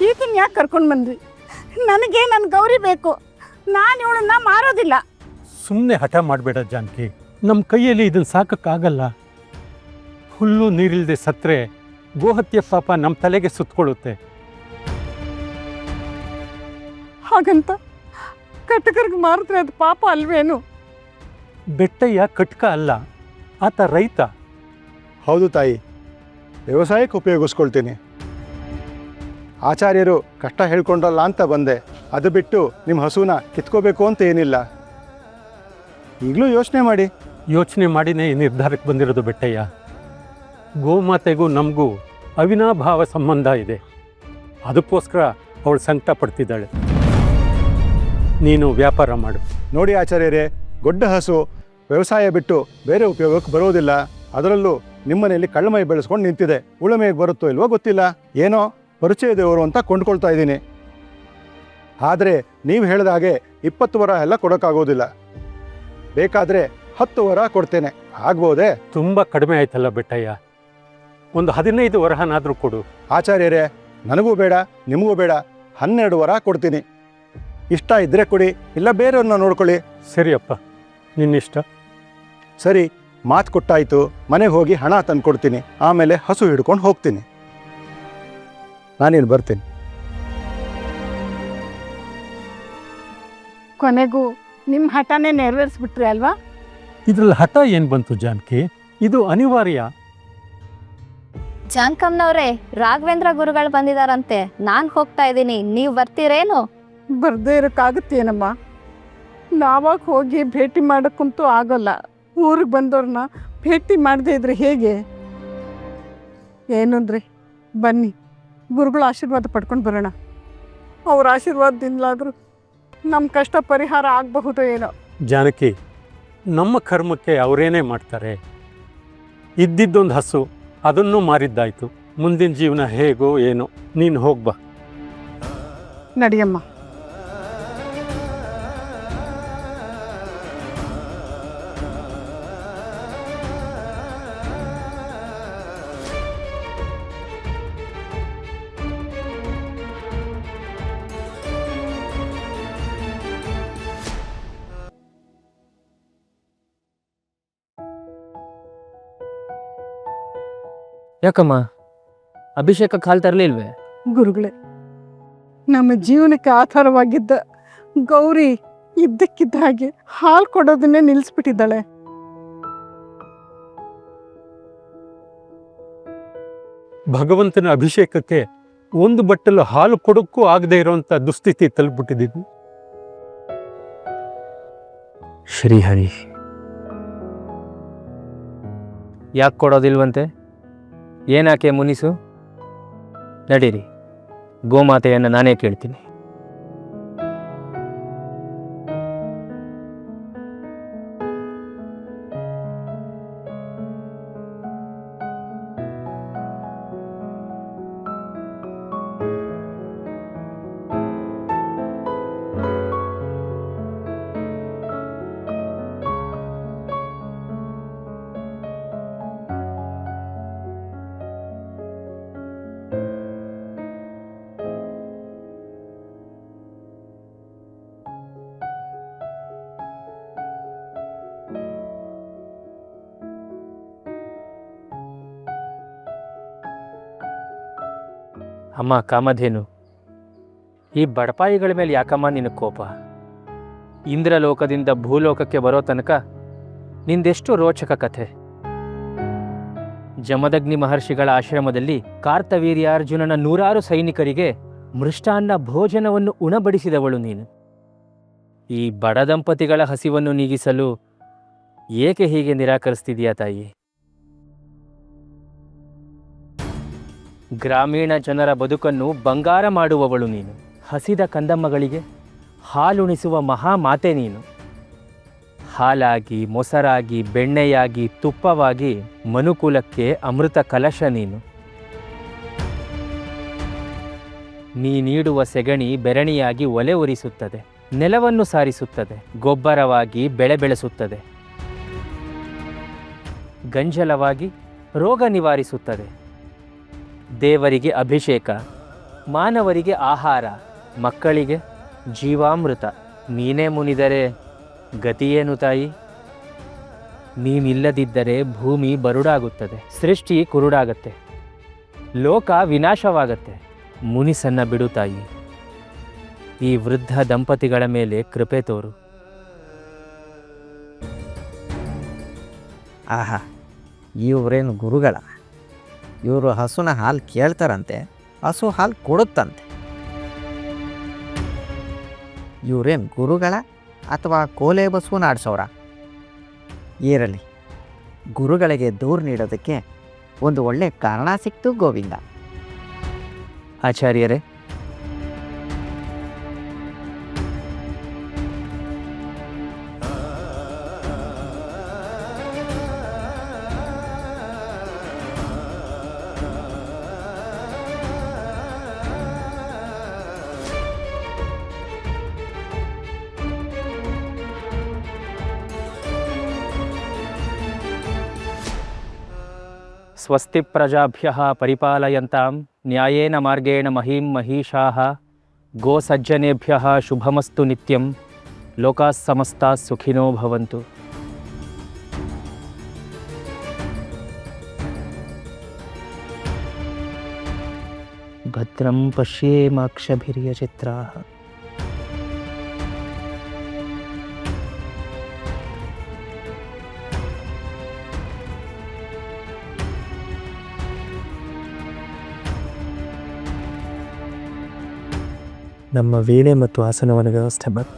ಈತನ ಯಾಕೆ ಕರ್ಕೊಂಡು ಬಂದ್ರಿ? ನನಗೆ ನನ್ನ ಗೌರಿ ಬೇಕು, ನಾನು ಇವಳನ್ನ ಮಾರೋದಿಲ್ಲ. ಸುಮ್ಮನೆ ಹಠ ಮಾಡಬೇಡ ಜಾನಕಿ, ನಮ್ಮ ಕೈಯಲ್ಲಿ ಇದನ್ನು ಸಾಕಕ್ಕಾಗಲ್ಲ. ಹುಲ್ಲು ನೀರಿಲ್ಲದೆ ಸತ್ತರೆ ಗೋಹತ್ಯೆ ಪಾಪ ನಮ್ಮ ತಲೆಗೆ ಸುತ್ತಕೊಳ್ಳುತ್ತೆ. ಹಾಗಂತ ಕಟಕರ್ಗೆ ಮಾರಿದ್ರೆ ಅದು ಪಾಪ ಅಲ್ವೇನು? ಬೆಟ್ಟಯ್ಯ ಕಟ್ಕ ಅಲ್ಲ, ಆತ ರೈತ. ಹೌದು ತಾಯಿ, ವ್ಯವಸಾಯಕ್ಕೆ ಉಪಯೋಗಿಸ್ಕೊಳ್ತೀನಿ. ಆಚಾರ್ಯರು ಕಷ್ಟ ಹೇಳ್ಕೊಂಡ್ರಲ್ಲ ಅಂತ ಬಂದೆ, ಅದು ಬಿಟ್ಟು ನಿಮ್ಮ ಹಸುನ ಕಿತ್ಕೋಬೇಕು ಅಂತ ಏನಿಲ್ಲ. ಈಗಲೂ ಯೋಚನೆ ಮಾಡಿ. ಯೋಚನೆ ಮಾಡಿನೇ ಈ ನಿರ್ಧಾರಕ್ಕೆ ಬಂದಿರೋದು ಬೆಟ್ಟಯ್ಯ. ಗೋಮಾತೆಗೂ ನಮಗೂ ಅವಿನಾಭಾವ ಸಂಬಂಧ ಇದೆ, ಅದಕ್ಕೋಸ್ಕರ ಅವಳು ಸಂಕಟ ಪಡ್ತಿದ್ದಾಳೆ. ನೀನು ವ್ಯಾಪಾರ ಮಾಡು. ನೋಡಿ ಆಚಾರ್ಯರೇ, ಗೊಡ್ಡ ಹಸು ವ್ಯವಸಾಯ ಬಿಟ್ಟು ಬೇರೆ ಉಪಯೋಗಕ್ಕೆ ಬರೋದಿಲ್ಲ. ಅದರಲ್ಲೂ ನಿಮ್ಮನೆಯಲ್ಲಿ ಕಳ್ಳಮೈ ಬೆಳೆಸ್ಕೊಂಡು ನಿಂತಿದೆ. ಉಳುಮೆಗೆ ಬರುತ್ತೋ ಇಲ್ವೋ ಗೊತ್ತಿಲ್ಲ, ಏನೋ ಪರಿಚಯದವರು ಅಂತ ಕೊಂಡ್ಕೊಳ್ತಾ ಇದ್ದೀನಿ. ಆದರೆ ನೀವು ಹೇಳಿದ ಹಾಗೆ 20 ವರ ಎಲ್ಲ ಕೊಡೋಕ್ಕಾಗೋದಿಲ್ಲ. ಬೇಕಾದರೆ 10 ವರ ಕೊಡ್ತೇನೆ, ಆಗ್ಬೋದೇ? ತುಂಬ ಕಡಿಮೆ ಆಯ್ತಲ್ಲ ಬೆಟ್ಟಯ್ಯ, ಒಂದು 15 ವರಹನಾದರೂ ಕೊಡು. ಆಚಾರ್ಯರೇ, ನನಗೂ ಬೇಡ ನಿಮಗೂ ಬೇಡ, 12 ವರ ಕೊಡ್ತೀನಿ. ಇಷ್ಟ ಇದ್ದರೆ ಕೊಡಿ, ಇಲ್ಲ ಬೇರೆಯವ್ರನ್ನ ನೋಡ್ಕೊಳ್ಳಿ. ಸರಿಯಪ್ಪ, ನಿನ್ನಿಷ್ಟ. ಸರಿ, ಮಾತು ಕೊಟ್ಟಾಯಿತು. ಮನೆಗೆ ಹೋಗಿ ಹಣ ತಂದುಕೊಡ್ತೀನಿ, ಆಮೇಲೆ ಹಸು ಹಿಡ್ಕೊಂಡು ಹೋಗ್ತೀನಿ. ನಾನೇನು ಬರ್ತೀನಿ. ಕೊನೆಗೂ ನಿಮ್ಮ ಹಠನೇ ನೆರವೇರಿಸ್ಬಿಟ್ರಿ ಅಲ್ವಾ? ಇದ್ರಲ್ಲಿ ಹಠ ಏನು ಬಂತು ಜಾನಕಿ? ಇದು ಅನಿವಾರ್ಯ. ಜಾನ್ಕಮ್ಮನವ್ರೆ, ರಾಘವೇಂದ್ರ ಗುರುಗಳು ಬಂದಿದಾರಂತೆ, ನಾನು ಹೋಗ್ತಾ ಇದ್ದೀನಿ, ನೀವು ಬರ್ತೀರೇನು? ಬರ್ದೇ ಇರೋಕ್ಕಾಗುತ್ತೇನಮ್ಮ? ನಾವಾಗ ಹೋಗಿ ಭೇಟಿ ಮಾಡೋಕ್ಕಂತೂ ಆಗೋಲ್ಲ. ಊರಿಗೆ ಬಂದವ್ರನ್ನ ಭೇಟಿ ಮಾಡದೇ ಇದ್ರೆ ಹೇಗೆ? ಏನಂದ್ರೆ ಬನ್ನಿ, ಗುರುಗಳ ಆಶೀರ್ವಾದ ಪಡ್ಕೊಂಡು ಬರೋಣ. ಅವ್ರ ಆಶೀರ್ವಾದದಿಂದಲಾದರೂ ನಮ್ಮ ಕಷ್ಟ ಪರಿಹಾರ ಆಗಬಹುದೋ ಏನೋ. ಜಾನಕಿ, ನಮ್ಮ ಕರ್ಮಕ್ಕೆ ಅವರೇನೇ ಮಾಡ್ತಾರೆ. ಇದ್ದಿದ್ದೊಂದು ಹಸು, ಅದನ್ನು ಮಾರಿದ್ದಾಯ್ತು. ಮುಂದಿನ ಜೀವನ ಹೇಗೋ ಏನೋ. ನೀನು ಹೋಗ್ಬಾ. ನಡಿಯಮ್ಮ. ಯಾಕಮ್ಮ ಅಭಿಷೇಕಕ್ಕೆ ಹಾಲು ತರಲಿಲ್ವೇ? ಗುರುಗಳೇ, ನಮ್ಮ ಜೀವನಕ್ಕೆ ಆಧಾರವಾಗಿದ್ದ ಗೌರಿ ಇದ್ದಕ್ಕಿದ್ದ ಹಾಗೆ ಹಾಲು ಕೊಡೋದನ್ನೇ ನಿಲ್ಲಿಸ್ಬಿಟ್ಟಿದ್ದಾಳೆ. ಭಗವಂತನ ಅಭಿಷೇಕಕ್ಕೆ ಒಂದು ಬಟ್ಟಲು ಹಾಲು ಕೊಡೋಕ್ಕೂ ಆಗದೆ ಇರೋಂಥ ದುಸ್ಥಿತಿ ತಲುಪಿಬಿಟ್ಟಿದ್ದೀನಿ. ಶ್ರೀಹರಿ, ಯಾಕೆ ಕೊಡೋದಿಲ್ವಂತೆ? ಏನಾಕೆ ಮುನಿಸು? ನಡೀರಿ, ಗೋಮಾತೆಯನ್ನು ನಾನೇ ಕೇಳ್ತೀನಿ. ಅಮ್ಮ ಕಾಮಧೇನು, ಈ ಬಡಪಾಯಿಗಳ ಮೇಲೆ ಯಾಕಮ್ಮ ನಿನ್ನ ಕೋಪ? ಇಂದ್ರಲೋಕದಿಂದ ಭೂಲೋಕಕ್ಕೆ ಬರೋ ತನಕ ನಿಂದೆಷ್ಟು ರೋಚಕ ಕಥೆ. ಜಮದಗ್ನಿ ಮಹರ್ಷಿಗಳ ಆಶ್ರಮದಲ್ಲಿ ಕಾರ್ತವೀರ್ಯಾರ್ಜುನನ 100 ಸೈನಿಕರಿಗೆ ಮೃಷ್ಟಾನ್ನ ಭೋಜನವನ್ನು ಉಣಬಡಿಸಿದವಳು ನೀನು. ಈ ಬಡ ದಂಪತಿಗಳ ಹಸಿವನ್ನು ನೀಗಿಸಲು ಏಕೆ ಹೀಗೆ ನಿರಾಕರಿಸ್ತಿದೀಯಾ ತಾಯಿ? ಗ್ರಾಮೀಣ ಜನರ ಬದುಕನ್ನು ಬಂಗಾರ ಮಾಡುವವಳು ನೀನು. ಹಸಿದ ಕಂದಮ್ಮಗಳಿಗೆ ಹಾಲುಣಿಸುವ ಮಹಾಮಾತೆ ನೀನು. ಹಾಲಾಗಿ, ಮೊಸರಾಗಿ, ಬೆಣ್ಣೆಯಾಗಿ, ತುಪ್ಪವಾಗಿ ಮನುಕುಲಕ್ಕೆ ಅಮೃತ ಕಲಶ ನೀನು. ನೀ ನೀಡುವ ಸೆಗಣಿ ಬೆರಣಿಯಾಗಿ ಒಲೆ ಉರಿಸುತ್ತದೆ, ನೆಲವನ್ನು ಸಾರಿಸುತ್ತದೆ, ಗೊಬ್ಬರವಾಗಿ ಬೆಳೆ ಬೆಳೆಸುತ್ತದೆ, ಗಂಜಲವಾಗಿ ರೋಗ ನಿವಾರಿಸುತ್ತದೆ. ದೇವರಿಗೆ ಅಭಿಷೇಕ, ಮಾನವರಿಗೆ ಆಹಾರ, ಮಕ್ಕಳಿಗೆ ಜೀವಾಮೃತ. ನೀನೇ ಮುನಿದರೆ ಗತಿಯೇನು ತಾಯಿ? ನೀನಿಲ್ಲದಿದ್ದರೆ ಭೂಮಿ ಬರುಡಾಗುತ್ತದೆ, ಸೃಷ್ಟಿ ಕುರುಡಾಗತ್ತೆ, ಲೋಕ ವಿನಾಶವಾಗತ್ತೆ. ಮುನಿಸನ್ನ ಬಿಡು ತಾಯಿ, ಈ ವೃದ್ಧ ದಂಪತಿಗಳ ಮೇಲೆ ಕೃಪೆ ತೋರು. ಆಹಾ, ಇವರೇನು ಗುರುಗಳ? ಇವರು ಹಸುನ ಹಾಲು ಕೇಳ್ತಾರಂತೆ, ಹಸು ಹಾಲು ಕೊಡುತ್ತಂತೆ. ಇವರೇನು ಗುರುಗಳ ಅಥವಾ ಕೋಲೆ ಬಸವನ ಆಡ್ಸೋರ? ಇರಲಿ, ಗುರುಗಳಿಗೆ ದೂರು ನೀಡೋದಕ್ಕೆ ಒಂದು ಒಳ್ಳೆ ಕಾರಣ ಸಿಕ್ತು ಗೋವಿಂದ. ಆಚಾರ್ಯರೇ, ಸ್ವಸ್ತಿ ಪ್ರಜಾಭ್ಯಃ ಪರಿಪಾಲಯಂತಾಂ ನ್ಯಾಯೇನ ಮಾರ್ಗೇಣ ಮಹೀಂ ಮಹೀಷಾಃ ಗೋಸಜ್ಜನೇಭ್ಯಃ ಶುಭಮಸ್ತು ನಿತ್ಯಂ ಲೋಕಾಃ ಸಮಸ್ತಾಃ ಸುಖಿನೋ ಭವಂತು. ಭದ್ರಂ ಪಶ್ಯೇಮಾಕ್ಷಭಿರ್ಯಚಿತ್ರಾಃ. ನಮ್ಮ ವೀಣೆ ಮತ್ತು ಆಸನವನ್ನು ವ್ಯವಸ್ಥೆ ಮಾಡಿ